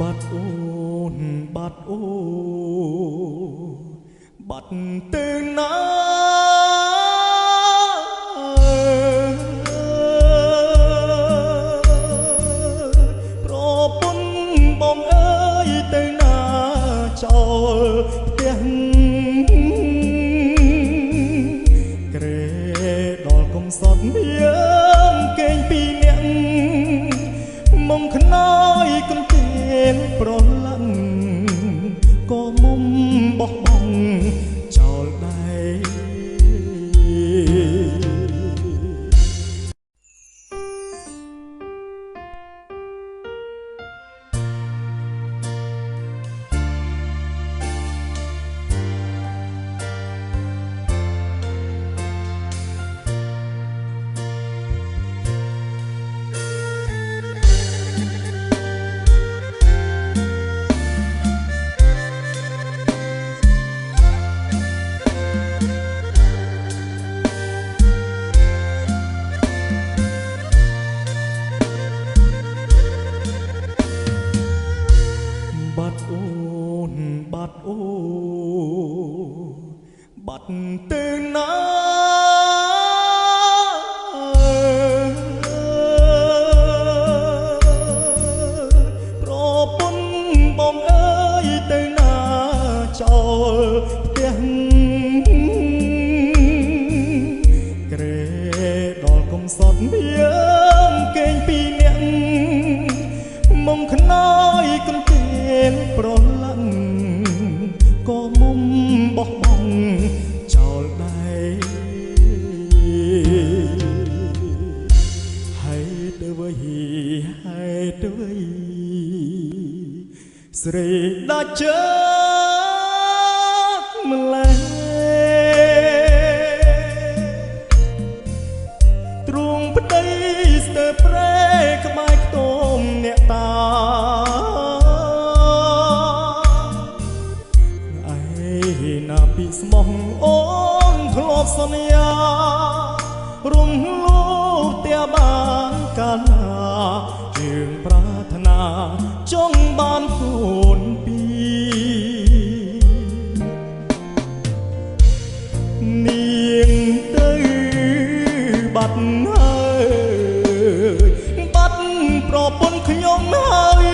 បាត់អូនបាត់អូបាត់ទៅណាប្រពន្ធបងអើយទៅណាចោលផ្ទះក្រែដល់កំសត់យើងគេងពីអ្នកមុំខ្នើយកន្ទេលប្រឡាក់ក៏មុំបោះបង់ចោលដែរបាត់អូនបាត់អូបាត់ទៅណាប្រពន្ធបងអើយទៅណាចោលផ្ទះក្រែដល់កំសត់យើងគេងពីអ្នកមុំខ្នើយកន្ទេលប្រឡាក់ក៏មុំបោះបង់ចោលដែរហើយទៅហើយទៅស្រីដាច់ជើងម្លេះទ្រង់ប្តីស្ទើរប្រែក្បែរខ្ទមអ្នកតាណាពីស្មោះអូនធ្លាប់សន្យារំលោភតែបានកាលណាយើងប្រាថ្នាចង់បានកូនពីរនាងទៅបាត់ហើយបាត់ប្រពន្ធខ្ញុំហើយ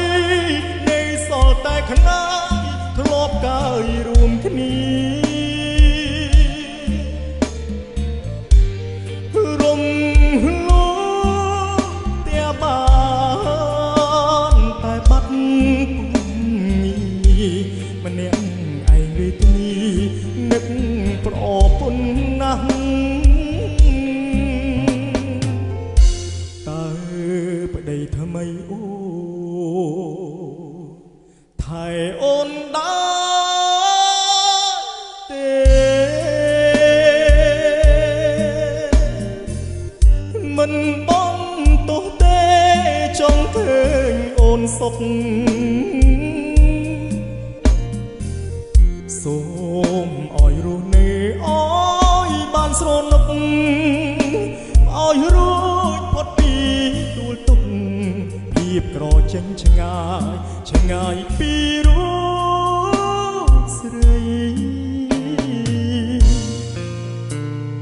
នៅសល់តែខ្នាយធ្លាប់កើយរួមគ្នារំលោភតែបានតែបាត់ម្នាក់ឯងវេទនីនឹកប្រពន្ធណាស់តើប្តីថ្មីអូថែអូនដែរមិនបងទោះទេចង់ឃើញអូនសុខសូមឲ្យរស់នៅឲ្យបានស្រណុកឲ្យរួចផុតពីទួលទុក្ខភាពក្រចេញឆ្ងាយពីរូប